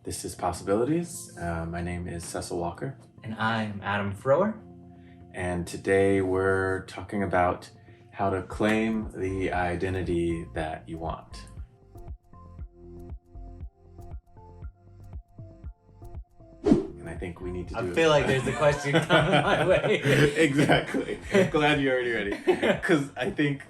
This is Possibilities. My name is Cecil Walker, And I'm Adam Frower. and today we're talking about how to claim the identity that you want. And I think we need to do I feel like there's a question coming my way. Exactly. Glad you're already ready. Because I think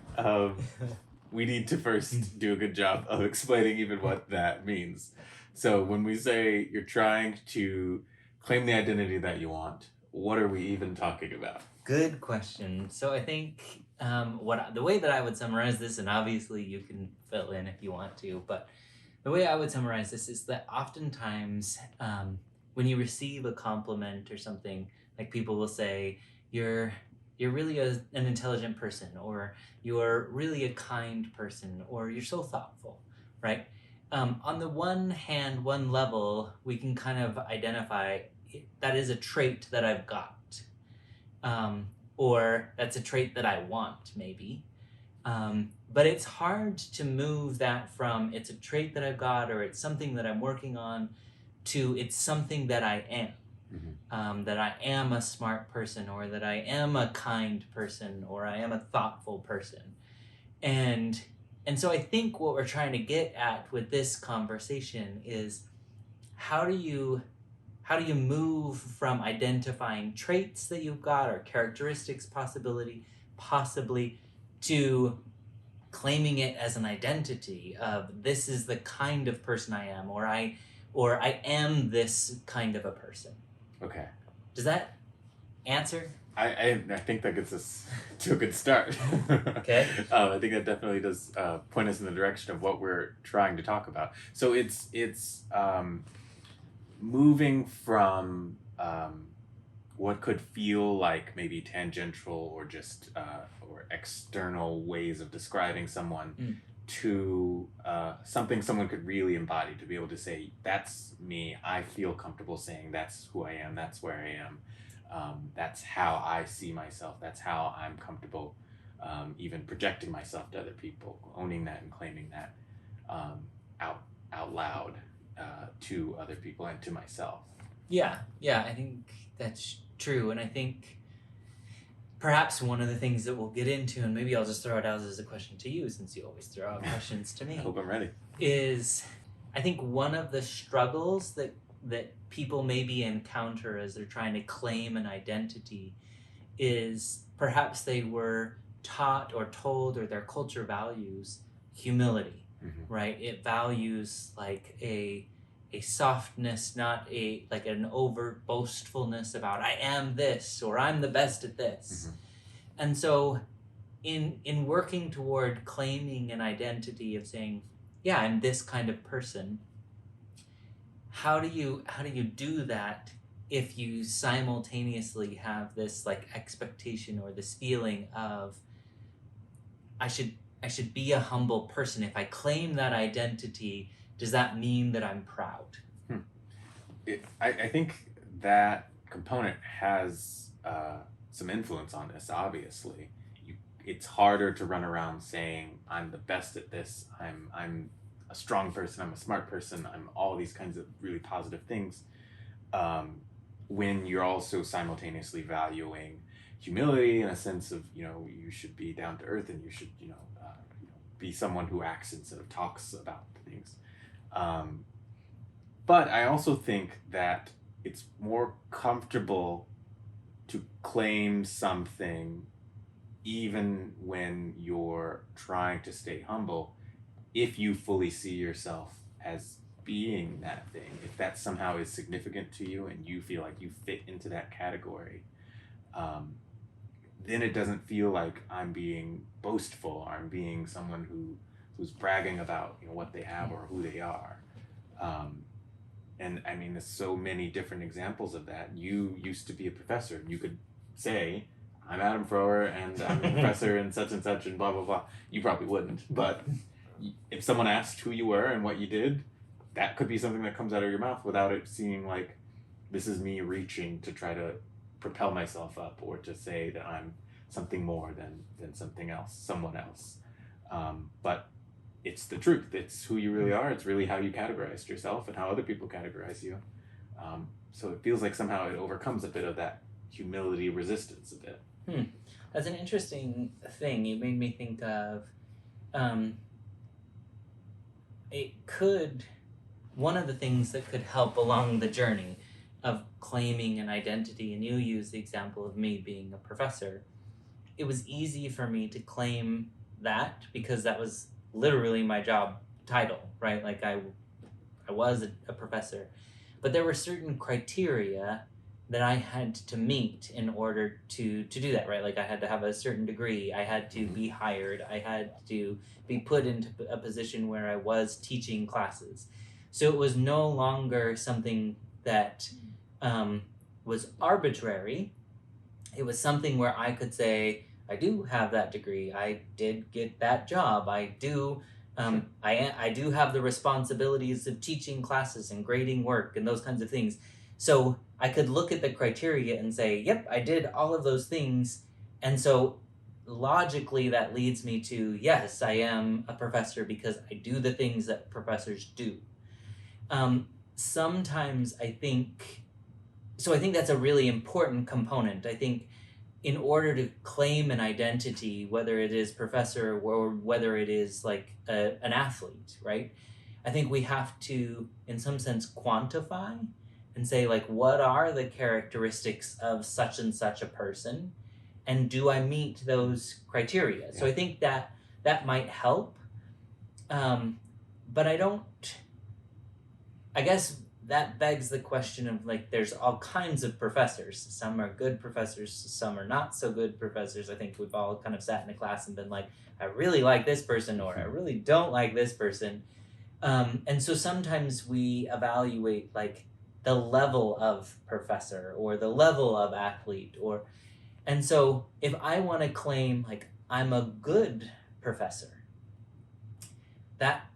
we need to first do a good job of explaining even what that means. So when we say you're trying to claim the identity that you want, what are we even talking about? Good question. So I think the way that I would summarize this, and obviously you can fill in if you want to, but the way I would summarize this is that oftentimes when you receive a compliment or something, like people will say, you're really an intelligent person, or you're really a kind person, or you're so thoughtful, right? On the one hand, one level, we can kind of identify that is a trait that I've got. Or that's a trait that I want, maybe. But it's hard to move that from it's a trait that I've got or it's something that I'm working on to it's something that I am. That I am a smart person, or that I am a kind person, or I am a thoughtful person. And so I think what we're trying to get at with this conversation is how do you move from identifying traits that you've got or characteristics possibly to claiming it as an identity of this is the kind of person I am, or I am this kind of a person. Okay. Does that answer? I think that gets us to a good start. Okay. I think that definitely does point us in the direction of what we're trying to talk about. So it's moving from what could feel like maybe tangential or just or external ways of describing someone to something someone could really embody, to be able to say, that's me, I feel comfortable saying that's who I am, that's where I am, that's how I see myself, that's how I'm comfortable even projecting myself to other people, owning that and claiming that out loud to other people and to myself. Yeah, I think that's true. And I think perhaps one of the things that we'll get into, and maybe I'll just throw it out as a question to you since you always throw out questions to me. I hope I'm ready. Is I think one of the struggles that people maybe encounter as they're trying to claim an identity is perhaps they were taught or told, or their culture values humility, right? It values like a softness, not a like an overt boastfulness about I am this or I'm the best at this. And so in working toward claiming an identity of saying, yeah, I'm this kind of person, how do you do that if you simultaneously have this like expectation or this feeling of I should be a humble person? If I claim that identity, does that mean that I'm proud? I think that component has some influence on this, obviously. It's harder to run around saying, I'm the best at this, I'm a strong person, I'm a smart person, I'm all these kinds of really positive things, when you're also simultaneously valuing humility in a sense of, you should be down to earth and you should, be someone who acts instead of talks about things. But I also think that it's more comfortable to claim something even when you're trying to stay humble, if you fully see yourself as being that thing, if that somehow is significant to you and you feel like you fit into that category, then it doesn't feel like I'm being boastful or I'm being someone who's bragging about what they have or who they are. And I mean, there's so many different examples of that. You used to be a professor, and you could say, I'm Adam Frower, and I'm a professor and such and blah, blah, blah. You probably wouldn't, but if someone asked who you were and what you did, that could be something that comes out of your mouth without it seeming like this is me reaching to try to propel myself up or to say that I'm something more than something else, someone else. But it's the truth. It's who you really are. It's really how you categorized yourself and how other people categorize you. So it feels like somehow it overcomes a bit of that humility resistance a bit. That's an interesting thing. You made me think of one of the things that could help along the journey of claiming an identity, and you use the example of me being a professor. It was easy for me to claim that because that was literally my job title, right? Like I was a professor, but there were certain criteria that I had to meet in order to do that, right? Like I had to have a certain degree, I had to be hired, I had to be put into a position where I was teaching classes. So it was no longer something that was arbitrary. It was something where I could say, I do have that degree, I did get that job, I do I do have the responsibilities of teaching classes and grading work and those kinds of things. So I could look at the criteria and say, yep, I did all of those things. And so logically that leads me to, yes, I am a professor because I do the things that professors do. Sometimes I think that's a really important component. I think in order to claim an identity, whether it is professor or whether it is like an athlete, right? I think we have to, in some sense, quantify and say, like, what are the characteristics of such and such a person? And do I meet those criteria? Yeah. So I think that might help. But I guess that begs the question of, like, there's all kinds of professors. Some are good professors, some are not so good professors. I think we've all kind of sat in a class and been like, I really like this person, or I really don't like this person. And so sometimes we evaluate, like, the level of professor or the level of athlete, and so if I want to claim, like, I'm a good professor, that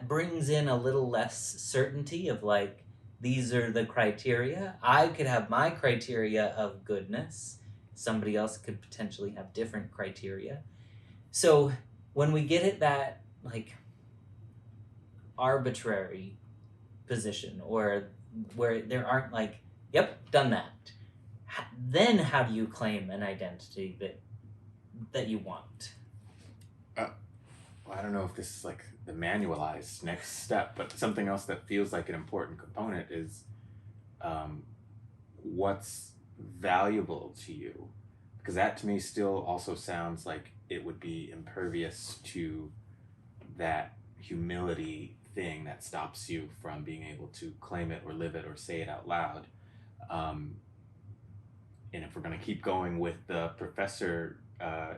brings in a little less certainty of, like, these are the criteria. I could have my criteria of goodness. Somebody else could potentially have different criteria. So when we get at that, like, arbitrary position, or where there aren't, like, yep, done that, then how do you claim an identity that you want? Well, I don't know if this is like the manualized next step, but something else that feels like an important component is what's valuable to you, because that to me still also sounds like it would be impervious to that humility thing that stops you from being able to claim it or live it or say it out loud. And if we're going to keep going with the professor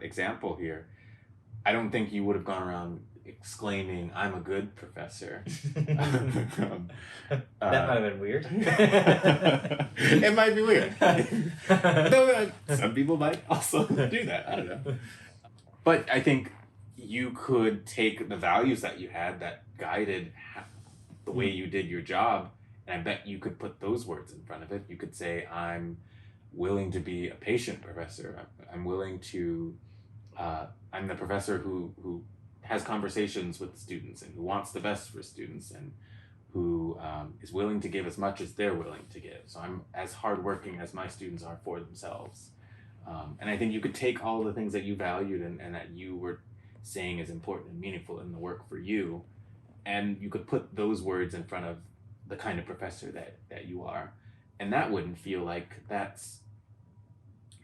example here, I don't think you would have gone around exclaiming, I'm a good professor. That might have been weird. It might be weird. No, some people might also do that. I don't know. But I think you could take the values that you had that guided the way you did your job, and I bet you could put those words in front of it. You could say, I'm willing to be a patient professor. I'm willing to, I'm the professor who has conversations with students and who wants the best for students and who is willing to give as much as they're willing to give. So I'm as hardworking as my students are for themselves. And I think you could take all the things that you valued and that you were saying is important and meaningful in the work for you, and you could put those words in front of the kind of professor that you are. And that wouldn't feel like that's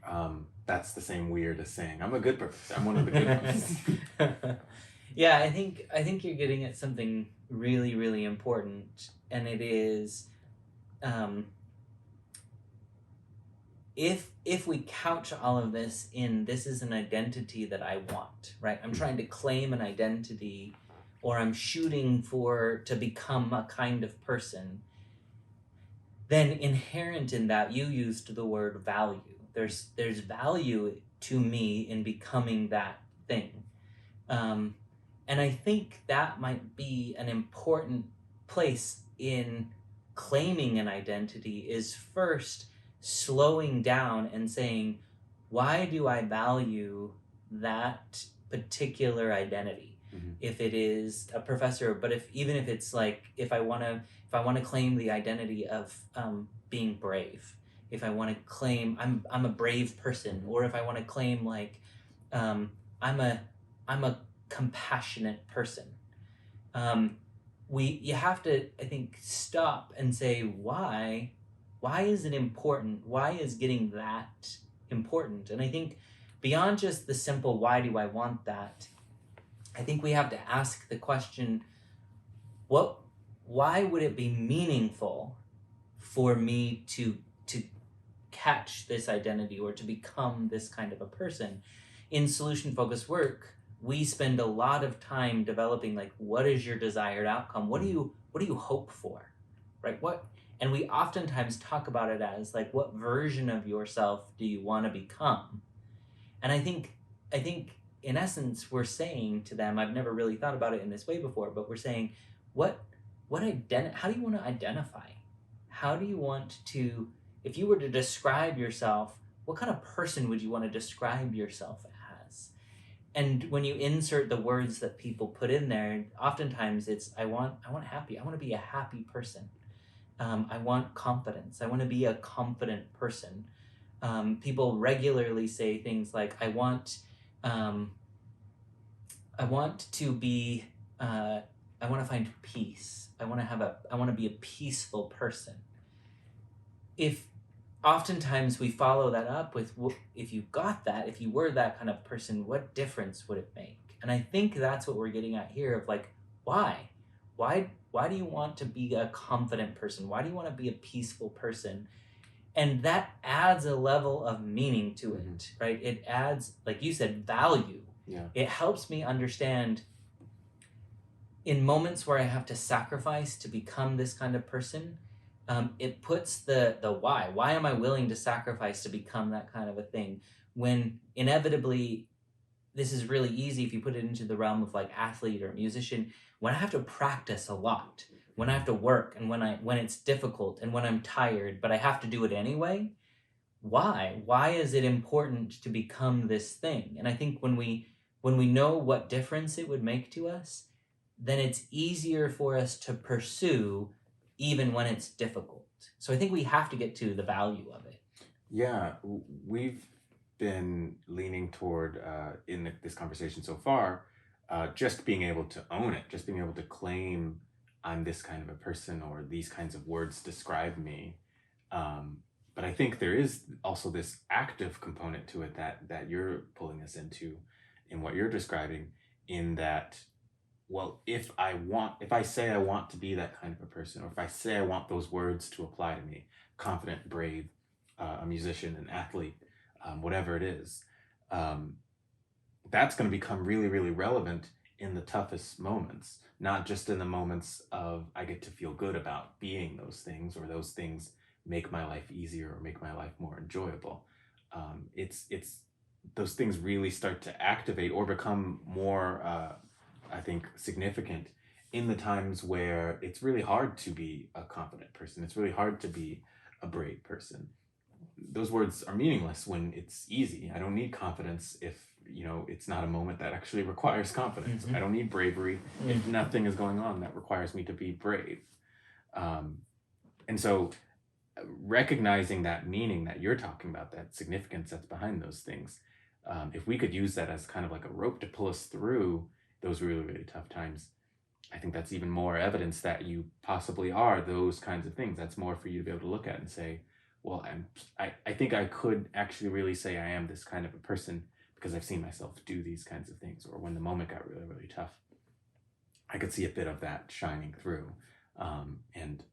the same weird as saying, I'm a good professor. I'm one of the good ones. Yeah, I think you're getting at something really, really important, and it is, if we couch all of this in, this is an identity that I want, right? I'm trying to claim an identity, or I'm shooting to become a kind of person, then inherent in that, you used the word value. There's value to me in becoming that thing. And I think that might be an important place in claiming an identity, is first slowing down and saying, why do I value that particular identity? Mhm. if it is a professor, but even if it's like, if I want to claim the identity of being brave, if I want to claim I'm a brave person, or if I want to claim like um, I'm a compassionate person, um, you have to, I think, stop and say, why is it important? Why is getting that important? And I think beyond just the simple why do I want that, I think we have to ask the question, what why would it be meaningful for me to catch this identity or to become this kind of a person? In solution focused work, we spend a lot of time developing, like, what is your desired outcome? What do you hope for? Right? What And we oftentimes talk about it as like, what version of yourself do you want to become? And I think in essence we're saying to them, I've never really thought about it in this way before, but we're saying, what how do you want to identify? How do you want to, if you were to describe yourself, what kind of person would you want to describe yourself as? And when you insert the words that people put in there, oftentimes it's, I want to be a happy person. I want confidence. I want to be a confident person. People regularly say things like, um, I want to be, I want to find peace. I want to be a peaceful person. If Oftentimes we follow that up with, if you got that, if you were that kind of person, what difference would it make? And I think that's what we're getting at here, of like, why? Why do you want to be a confident person? Why do you want to be a peaceful person? And that adds a level of meaning to it, right? It adds, like you said, value. Yeah. It helps me understand, in moments where I have to sacrifice to become this kind of person, it puts the why. Why am I willing to sacrifice to become that kind of a thing? When inevitably, this is really easy if you put it into the realm of like athlete or musician. When I have to practice a lot, when I have to work, and when it's difficult, and when I'm tired, but I have to do it anyway. Why is it important to become this thing? And I think when we know what difference it would make to us, then it's easier for us to pursue even when it's difficult. So I think we have to get to the value of it. Yeah, we've been leaning toward in this conversation so far, just being able to own it, just being able to claim I'm this kind of a person, or these kinds of words describe me. But I think there is also this active component to it that you're pulling us into in what you're describing, in that, well, if I say I want to be that kind of a person, or if I say I want those words to apply to me, confident, brave, a musician, an athlete, whatever it is, um, that's going to become really, really relevant in the toughest moments, not just in the moments of I get to feel good about being those things, or those things make my life easier or make my life more enjoyable. It's those things really start to activate or become more, I think, significant in the times where it's really hard to be a confident person. It's really hard to be a brave person. Those words are meaningless when it's easy. I don't need confidence if it's not a moment that actually requires confidence. I don't need bravery if nothing is going on that requires me to be brave. And so recognizing that meaning that you're talking about, that significance that's behind those things, if we could use that as kind of like a rope to pull us through those really, really tough times, I think that's even more evidence that you possibly are those kinds of things. That's more for you to be able to look at and say, well, I think I could actually really say I am this kind of a person because I've seen myself do these kinds of things. Or when the moment got really, really tough, I could see a bit of that shining through. And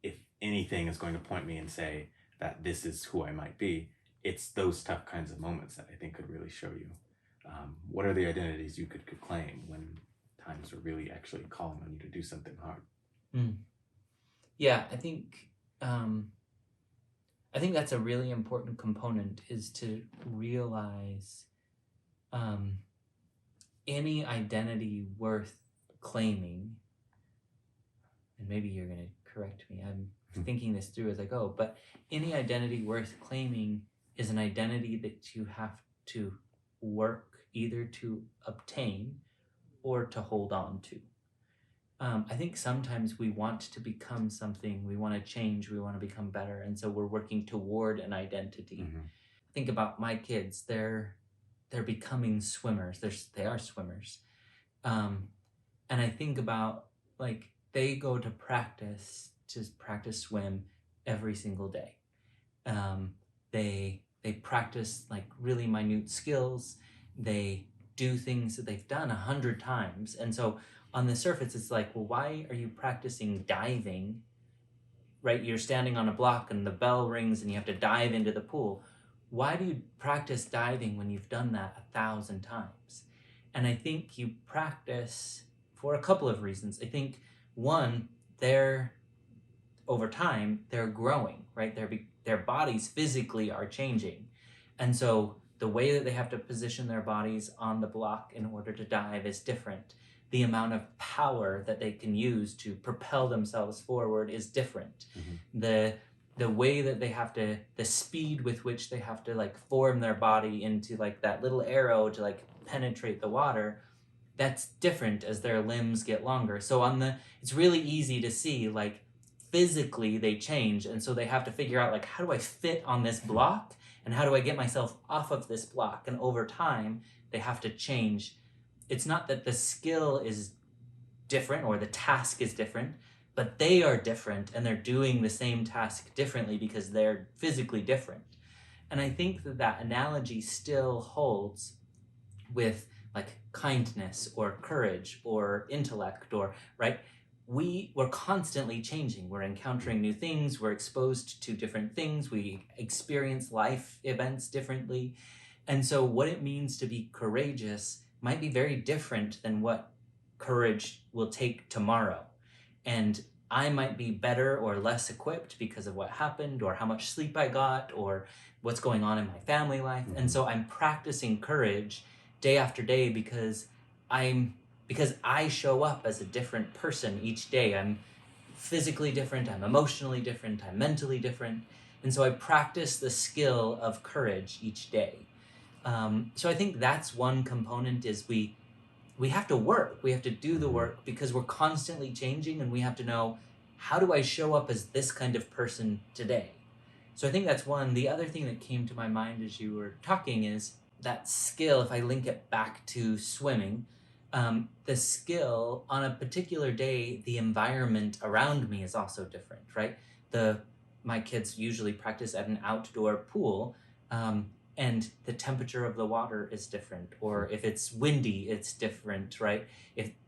if anything is going to point me and say that this is who I might be, it's those tough kinds of moments that I think could really show you what are the identities you could claim when times are really actually calling on you to do something hard. Yeah, I think that's a really important component, is to realize any identity worth claiming, and maybe you're going to correct me, I'm thinking this through as I go, but any identity worth claiming is an identity that you have to work either to obtain or to hold on to. I think sometimes we want to become something, we want to change, we want to become better, and so we're working toward an identity. Mm-hmm. Think about my kids; they're becoming swimmers. They are swimmers, um, and I think about like they go to practice swim every single day. Um, they practice like really minute skills. They do things that they've done 100 times, and so on the surface, it's like, well, why are you practicing diving? Right, you're standing on a block and the bell rings and you have to dive into the pool. Why do you practice diving when you've done that 1,000 times? And I think you practice for a couple of reasons. I think one, they're over time they're growing, right? Their bodies physically are changing, and so the way that they have to position their bodies on the block in order to dive is different. The amount of power that they can use to propel themselves forward is different. Mm-hmm. The way that they have to, the speed with which they have to like form their body into like that little arrow to like penetrate the water, that's different as their limbs get longer. So it's really easy to see like physically they change, and so they have to figure out like, how do I fit on this block and how do I get myself off of this block? And over time they have to change. It's not that the skill is different or the task is different, but they are different and they're doing the same task differently because they're physically different. And I think that that analogy still holds with like kindness or courage or intellect, or right, we're constantly changing, we're encountering new things, we're exposed to different things, we experience life events differently, and so what it means to be courageous might be very different than what courage will take tomorrow. And I might be better or less equipped because of what happened or how much sleep I got or what's going on in my family life. Mm-hmm. And so I'm practicing courage day after day because I show up as a different person each day. I'm physically different, I'm emotionally different, I'm mentally different. And so I practice the skill of courage each day. So I think that's one component, is we have to work. We have to do the work because we're constantly changing, and we have to know, how do I show up as this kind of person today? So I think that's one. The other thing that came to my mind as you were talking is that skill, if I link it back to swimming, the skill on a particular day, the environment around me is also different, right? My kids usually practice at an outdoor pool, and the temperature of the water is different, or if it's windy, it's different, right?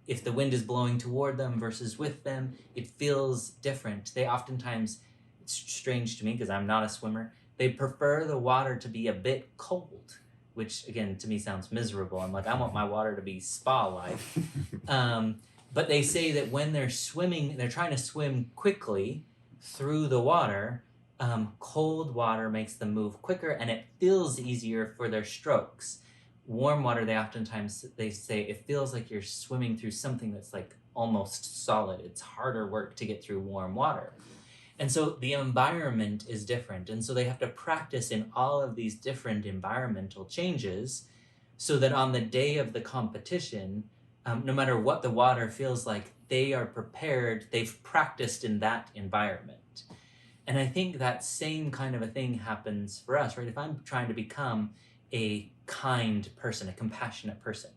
If the wind is blowing toward them versus with them, it feels different. They oftentimes, it's strange to me because I'm not a swimmer, they prefer the water to be a bit cold, which again to me sounds miserable. I'm like, I want my water to be spa-like. But they say that when they're swimming, they're trying to swim quickly through the water, cold water makes them move quicker and it feels easier for their strokes. Warm water, they say it feels like you're swimming through something that's like almost solid. It's harder work to get through warm water. And so the environment is different. And so they have to practice in all of these different environmental changes so that on the day of the competition, no matter what the water feels like, they are prepared, they've practiced in that environment. And I think that same kind of a thing happens for us, right? If I'm trying to become a kind person, a compassionate person,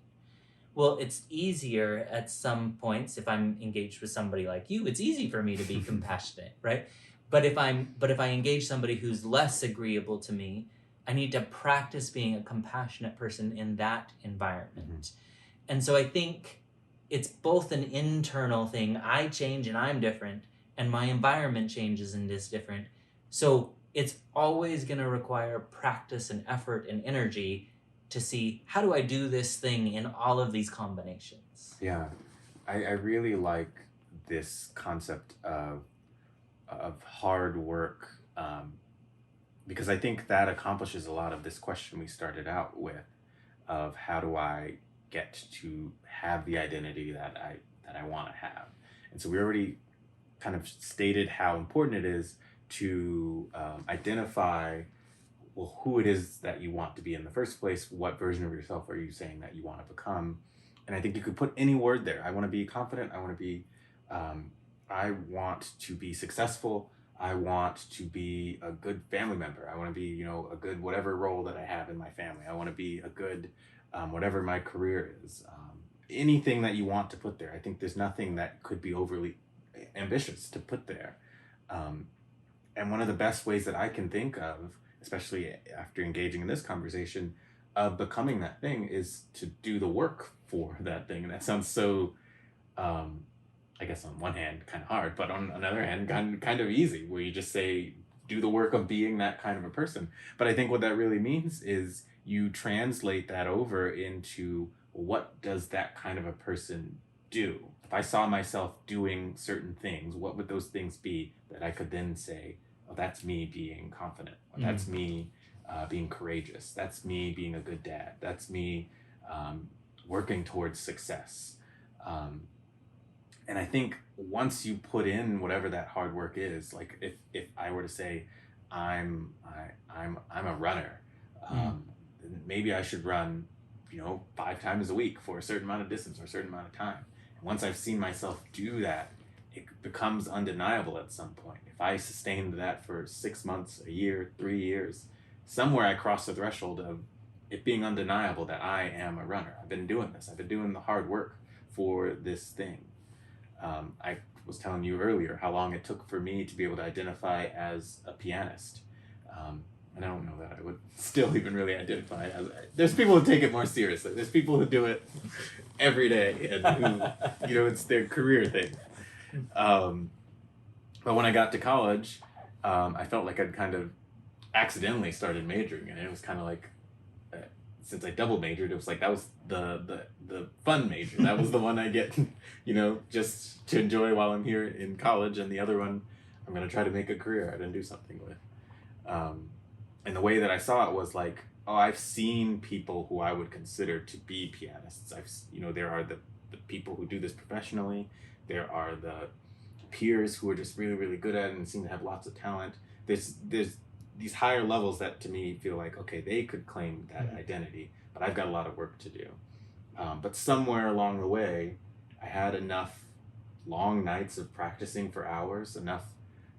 well, it's easier at some points. If I'm engaged with somebody like you, it's easy for me to be compassionate, right? But if I engage somebody who's less agreeable to me, I need to practice being a compassionate person in that environment. Mm-hmm. And so I think it's both an internal thing. I change and I'm different, and my environment changes and is different. So it's always going to require practice and effort and energy to see, how do I do this thing in all of these combinations? Yeah, I really like this concept of hard work, because I think that accomplishes a lot of this question we started out with, of how do I get to have the identity that I want to have. And so we already kind of stated how important it is to identify, well, who it is that you want to be in the first place. What version of yourself are you saying that you want to become? And I think you could put any word there. I want to be confident. Um, I want to be successful. I want to be a good family member. I want to be, you know, a good whatever role that I have in my family. I want to be a good whatever my career is. Anything that you want to put there. I think there's nothing that could be overly ambitious to put there. Um, and one of the best ways that I can think of, especially after engaging in this conversation, of becoming that thing is to do the work for that thing. And that sounds so, um, I guess on one hand, kind of hard, but on another hand, kind of easy, where you just say, do the work of being that kind of a person. But I think what that really means is you translate that over into what does that kind of a person do? If I saw myself doing certain things, what would those things be that I could then say, oh, that's me being confident, or that's me being courageous, that's me being a good dad, that's me working towards success. Um, and I think once you put in whatever that hard work is, like if I were to say I'm a runner, then maybe I should run, you know, 5 times a week for a certain amount of distance or a certain amount of time. And once I've seen myself do that, it becomes undeniable at some point. If I sustained that for 6 months, a year, 3 years, somewhere I cross the threshold of it being undeniable that I am a runner. I've been doing this. I've been doing the hard work for this thing. I was telling you earlier how long it took for me to be able to identify as a pianist. And I don't know that I would still even really identify as. There's people who take it more seriously. There's people who do it every day and who, you know, it's their career thing. But when I got to college, I felt like I'd kind of accidentally started majoring, and it was kind of like, since I double majored, it was like that was the fun major. That was the one I get, you know, just to enjoy while I'm here in college, and the other one I'm gonna try to make a career out and do something with. And the way that I saw it was like, oh, I've seen people who I would consider to be pianists. You know, there are the people who do this professionally. There are the peers who are just really, really good at it and seem to have lots of talent. There's these higher levels that to me feel like, okay, they could claim that identity, but I've got a lot of work to do. But somewhere along the way, I had enough long nights of practicing for hours, enough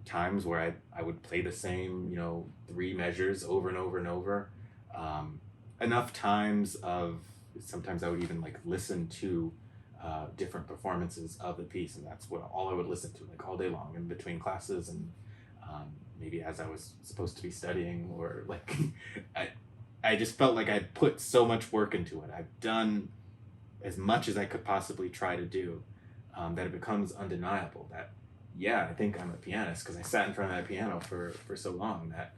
times where I would play the same, you know, 3 measures over and over and over. Enough times of, sometimes I would even like listen to different performances of the piece, and that's what all I would listen to, like all day long in between classes, and maybe as I was supposed to be studying, or like I just felt like I'd put so much work into it. I've done as much as I could possibly try to do, that it becomes undeniable that, yeah, I think I'm a pianist because I sat in front of that piano for so long, that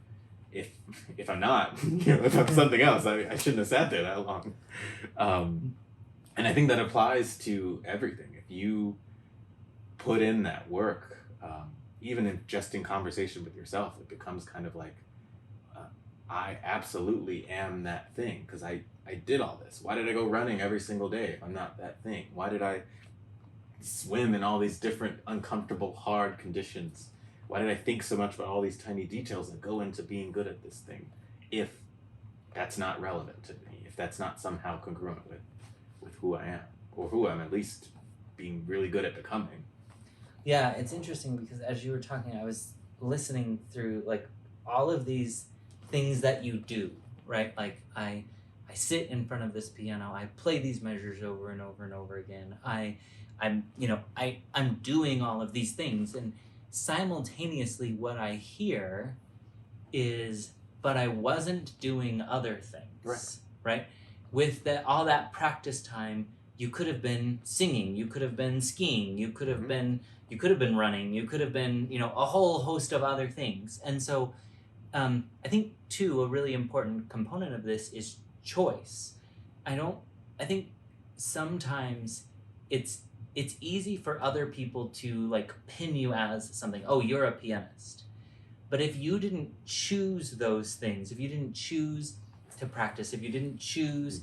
if I'm not, you know, if I'm something else, I shouldn't have sat there that long. And I think that applies to everything. If you put in that work, even in just in conversation with yourself, it becomes kind of like, I absolutely am that thing because I did all this. Why did I go running every single day if I'm not that thing? Why did I swim in all these different uncomfortable, hard conditions? Why did I think so much about all these tiny details that go into being good at this thing if that's not relevant to me, if that's not somehow congruent with who I am, or who I'm at least being really good at becoming? Yeah, it's interesting because as you were talking, I was listening through like all of these things that you do, right? Like I sit in front of this piano, I play these measures over and over and over again. I'm doing all of these things, and simultaneously what I hear is, but I wasn't doing other things. Right? With all that practice time, you could have been singing, you could have been skiing, you could have been running, you could have been, you know, a whole host of other things. And so I think too, a really important component of this is choice. I think sometimes it's easy for other people to like pin you as something. Oh, you're a pianist. But if you didn't choose those things, if you didn't choose to practice, if you didn't choose,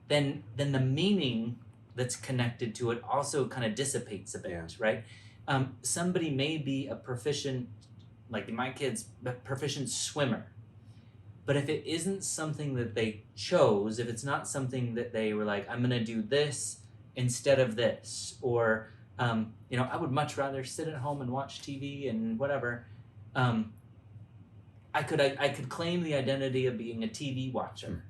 then the meaning that's connected to it also kind of dissipates a bit, right? Somebody may be a proficient, like my kids, a proficient swimmer. But if it isn't something that they chose, if it's not something that they were like, I'm going to do this, instead of this, or I would much rather sit at home and watch TV and whatever. I could claim the identity of being a TV watcher,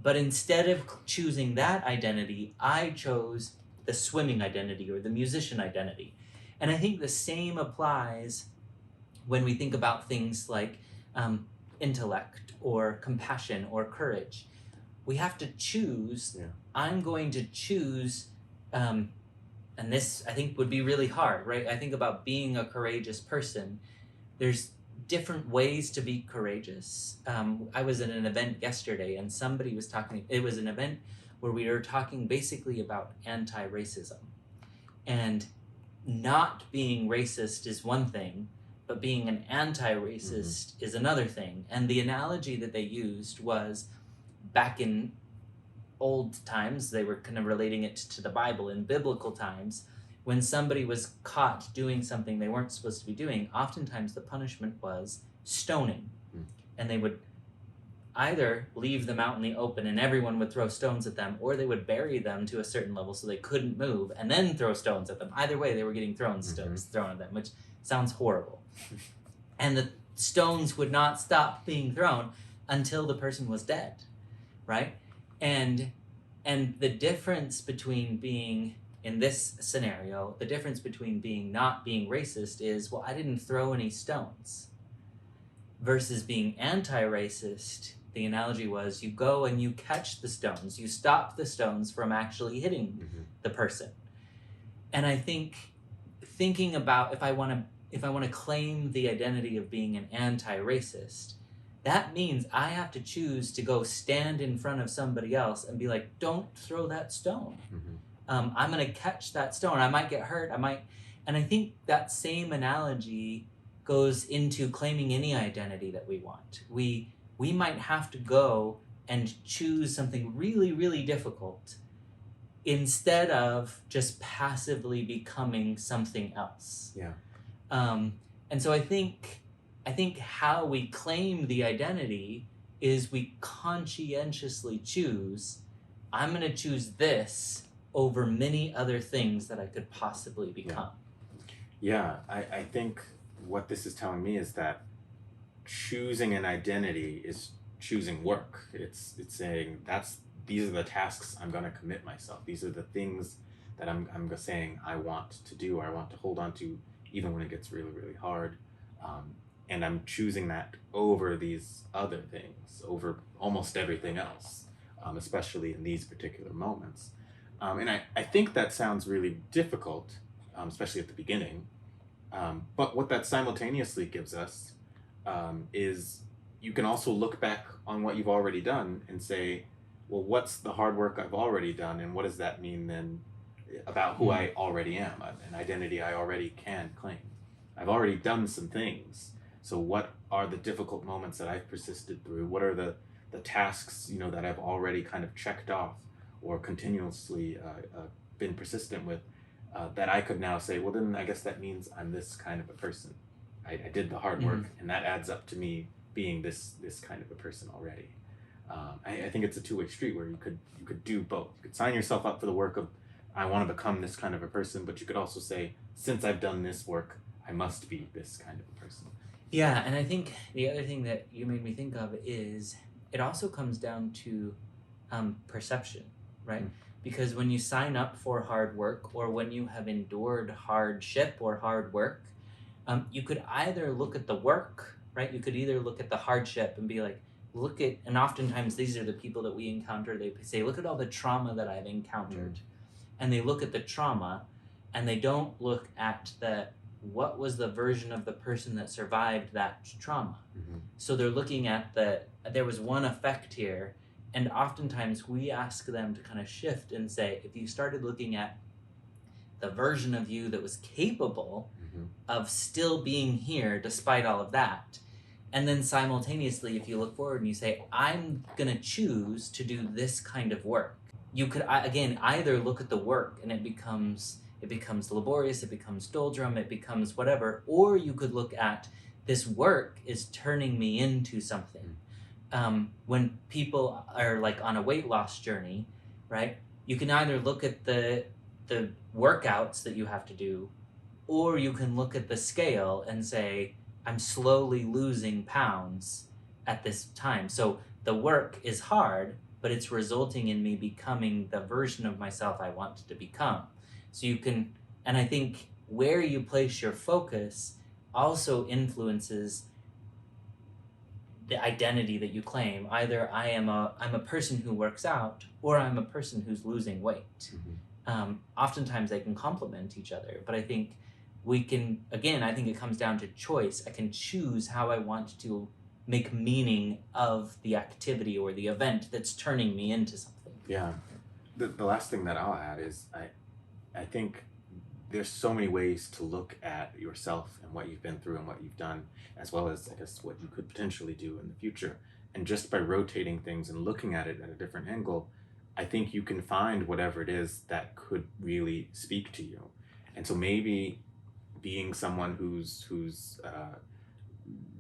but instead of choosing that identity, I chose the swimming identity or the musician identity. And I think the same applies when we think about things like intellect or compassion or courage. We have to choose. Yeah. I'm going to choose, and this I think would be really hard, right? I think about being a courageous person. There's different ways to be courageous. I was at an event yesterday and somebody was talking, it was an event where we were talking basically about anti-racism. And not being racist is one thing, but being an anti-racist is another thing. And the analogy that they used was back in old times, they were kind of relating it to the Bible. In biblical times, when somebody was caught doing something they weren't supposed to be doing, oftentimes the punishment was stoning. And they would either leave them out in the open and everyone would throw stones at them, or they would bury them to a certain level so they couldn't move and then throw stones at them. Either way, they were getting stones thrown at them, which sounds horrible. And the stones would not stop being thrown until the person was dead, right? And the difference between being, in this scenario, the difference between not being racist is, well, I didn't throw any stones. Versus being anti-racist, the analogy was you go and you catch the stones. You stop the stones from actually hitting the person. And I think thinking about if I want to claim the identity of being an anti-racist, that means I have to choose to go stand in front of somebody else and be like, don't throw that stone. I'm going to catch that stone. I might get hurt. And I think that same analogy goes into claiming any identity that we want. We might have to go and choose something really, really difficult instead of just passively becoming something else. Yeah. And so I think how we claim the identity is we conscientiously choose, I'm going to choose this over many other things that I could possibly become. Yeah, I think what this is telling me is that choosing an identity is choosing work. It's saying these are the tasks I'm going to commit myself. These are the things that I'm saying I want to do, or I want to hold on to, even when it gets really, really hard. And I'm choosing that over these other things, over almost everything else, especially in these particular moments. And I think that sounds really difficult, especially at the beginning. But what that simultaneously gives us is you can also look back on what you've already done and say, well, what's the hard work I've already done, and what does that mean then about who I already am, an identity I already can claim? I've already done some things. So what are the difficult moments that I've persisted through? What are the tasks, that I've already kind of checked off or continuously been persistent with, that I could now say, well, then I guess that means I'm this kind of a person. I did the hard work, and that adds up to me being this kind of a person already. I think it's a two-way street where you could do both. You could sign yourself up for the work of, I want to become this kind of a person, but you could also say, since I've done this work, I must be this kind of a person. Yeah, and I think the other thing that you made me think of is it also comes down to perception, right? Because when you sign up for hard work, or when you have endured hardship or hard work, you could either look at the work, right? You could either look at the hardship and be like, and oftentimes these are the people that we encounter, they say, look at all the trauma that I've encountered. And they look at the trauma and they don't look at what was the version of the person that survived that trauma. So they're looking at there was one effect here, and oftentimes we ask them to kind of shift and say, if you started looking at the version of you that was capable of still being here despite all of that, and then simultaneously if you look forward and you say, I'm gonna choose to do this kind of work, you could again either look at the work and it becomes laborious, it becomes doldrum, it becomes whatever, or you could look at this work is turning me into something. When people are like on a weight loss journey, right? you can either look at the workouts that you have to do, or you can look at the scale and say, I'm slowly losing pounds at this time. So the work is hard, but it's resulting in me becoming the version of myself I want to become. So you can, and I think where you place your focus also influences the identity that you claim. Either I'm a person who works out, or I'm a person who's losing weight. Oftentimes they can complement each other, but I think we can, again, I think it comes down to choice. I can choose how I want to make meaning of the activity or the event that's turning me into something. Yeah. The last thing that I'll add is I think there's so many ways to look at yourself and what you've been through and what you've done, as well as, I guess, what you could potentially do in the future. And just by rotating things and looking at it at a different angle, I think you can find whatever it is that could really speak to you. And so maybe being someone who's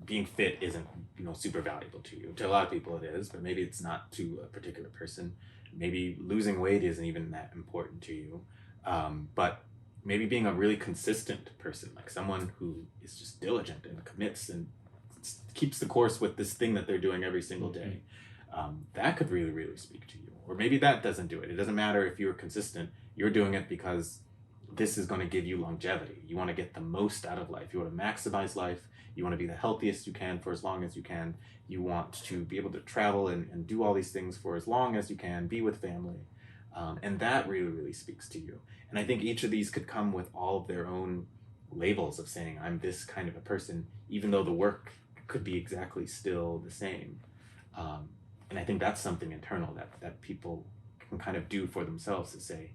being fit isn't, super valuable to you. To a lot of people it is, but maybe it's not to a particular person. Maybe losing weight isn't even that important to you. But maybe being a really consistent person, like someone who is just diligent and commits and keeps the course with this thing that they're doing every single day, that could really, really speak to you. Or maybe that doesn't do it. It doesn't matter if you're consistent. You're doing it because this is going to give you longevity. You want to get the most out of life. You want to maximize life. You want to be the healthiest you can for as long as you can. You want to be able to travel and do all these things for as long as you can, be with family. And that really, really speaks to you. And I think each of these could come with all of their own labels of saying, I'm this kind of a person, even though the work could be exactly still the same. And I think that's something internal that people can kind of do for themselves, to say,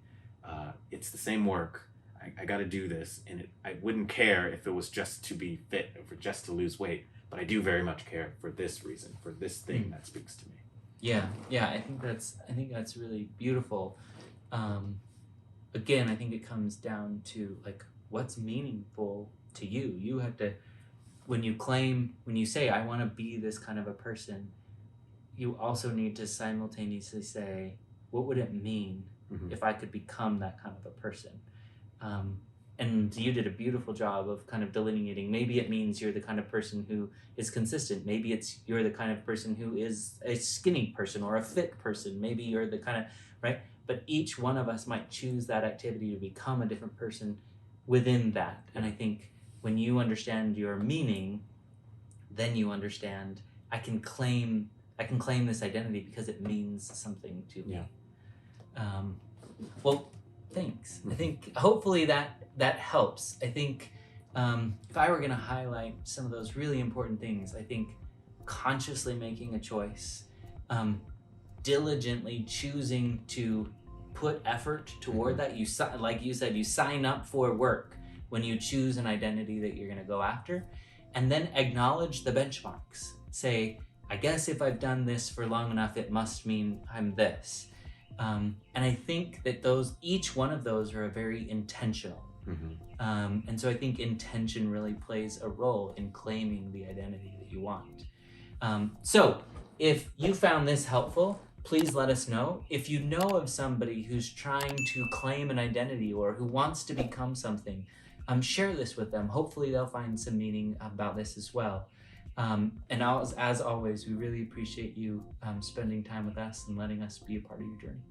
it's the same work. I got to do this. And I wouldn't care if it was just to be fit or just to lose weight, but I do very much care for this reason, for this thing that speaks to me. Yeah, I think that's really beautiful. Again, I think it comes down to like what's meaningful to you. You have to, when you say I want to be this kind of a person, you also need to simultaneously say, what would it mean if I could become that kind of a person? And you did a beautiful job of kind of delineating. Maybe it means you're the kind of person who is consistent. Maybe you're the kind of person who is a skinny person or a fit person. Maybe you're the kind of, right? But each one of us might choose that activity to become a different person within that. And I think when you understand your meaning, then you understand, I can claim this identity because it means something to me. Well, thanks. I think hopefully that helps. I think if I were going to highlight some of those really important things, I think consciously making a choice, diligently choosing to put effort toward that. Like you said, you sign up for work when you choose an identity that you're going to go after, and then acknowledge the benchmarks. Say, I guess if I've done this for long enough, it must mean I'm this. And I think that each one of those are very intentional. And so I think intention really plays a role in claiming the identity that you want. So if you found this helpful, please let us know. If you know of somebody who's trying to claim an identity or who wants to become something, share this with them. Hopefully they'll find some meaning about this as well. And as always, we really appreciate you spending time with us and letting us be a part of your journey.